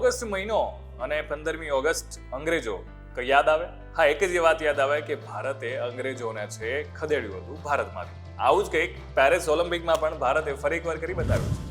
August મહિનો અને 15મી August અંગ્રેજો યાદ આવે? હા, એક જ વાત યાદ આવે કે ભારતે અંગ્રેજોને છે ખદેડ્યું હતું ભારતમાંથી. આવું જ કંઈક પેરિસ ઓલિમ્પિકમાં પણ ભારતે ફરી એકવાર કરી બતાવ્યું છે.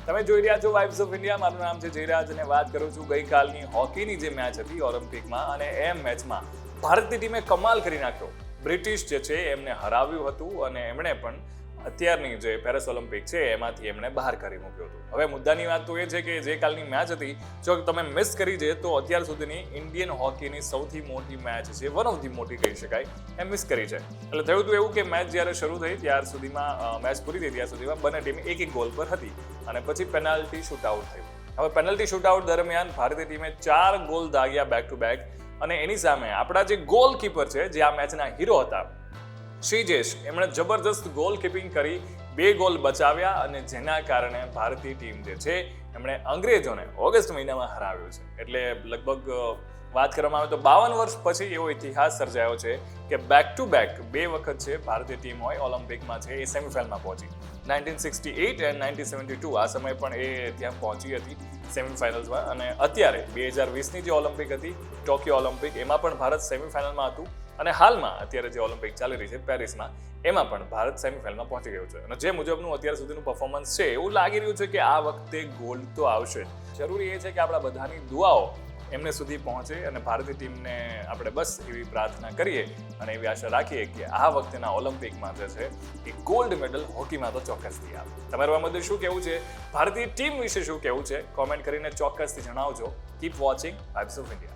તમે જોઈ રહ્યા છો વાઇબ્સ ઓફ ઇન્ડિયા. મારું નામ છે જયરાજ અને વાત કરું છું ગઈકાલની હોકીની જે મેચ હતી ઓલિમ્પિકમાં, અને એ મેચમાં ભારતની ટીમે કમાલ કરી નાખ્યો. બ્રિટિશ જે છે એમને હરાવ્યું હતું અને એમણે પણ અત્યારની જે પેરિસ ઓલિમ્પિક છે એમાંથી એમણે બહાર કરી મૂક્યું હતું. હવે મુદ્દાની વાત તો એ છે કે જે કાલની મેચ હતી, જો તમે મિસ કરી છે તો અત્યાર સુધીની ઇન્ડિયન હોકીની સૌથી મોટી મેચ છે, વન ઓફ ધી મોટી કહી શકાય, એ મિસ કરી છે. એટલે થયું હતું એવું કે મેચ જ્યારે શરૂ થઈ ત્યાર સુધીમાં, મેચ પૂરી થઈ ત્યાં સુધીમાં બંને ટીમ એક ગોલ પર હતી અને પછી પેનાલ્ટી શૂટઆઉટ થયું. હવે પેનલ્ટી શૂટઆઉટ દરમિયાન ભારતીય ટીમે 4 ગોલ દાગ્યા બેક ટુ બેક, અને એની સામે આપણા જે ગોલકીપર છે, જે આ મેચના હીરો હતા, શ્રીજેશ, એમણે જબરદસ્ત ગોલ કીપિંગ કરી 2 ગોલ બચાવ્યા અને જેના કારણે ભારતીય ટીમ જે છે એમણે અંગ્રેજોને ઓગસ્ટ મહિનામાં હરાવ્યું છે. એટલે લગભગ વાત કરવામાં આવે તો 52 વર્ષ પછી એવો ઇતિહાસ સર્જાયો છે કે બેક ટુ બેક 2 વખત છે ભારતીય ટીમ હોય ઓલિમ્પિકમાં છે એ સેમીફાઇનલમાં પહોંચી. 1968 અને 1972 આ સમયે પણ એ ત્યાં પહોંચી હતી સેમીફાઇનલ્સમાં, અને અત્યારે 2020ની જે ઓલિમ્પિક હતી ટોક્યો ઓલિમ્પિક, એમાં પણ ભારત સેમીફાઇનલમાં હતું, અને હાલમાં અત્યારે જે ઓલિમ્પિક ચાલી રહી છે પેરિસમાં, એમાં પણ ભારત સેમીફાઇનલમાં પહોંચી ગયું છે. અને જે મુજબનું અત્યાર સુધીનું પરફોર્મન્સ છે એવું લાગી રહ્યું છે કે આ વખતે ગોલ્ડ તો આવશે. જરૂરી એ છે કે આપણા બધાની દુઆઓ એમને સુધી પહોંચે, અને ભારતીય ટીમને આપણે બસ એવી પ્રાર્થના કરીએ અને એવી આશા રાખીએ કે આ વખતેના ઓલિમ્પિકમાં જે છે એ ગોલ્ડ મેડલ હોકીમાં તો ચોક્કસથી આવે. તમારું આ બધું શું કહેવું છે, ભારતીય ટીમ વિશે શું કહેવું છે, કોમેન્ટ કરીને ચોક્કસથી જણાવજો. Keep watching vibes of India.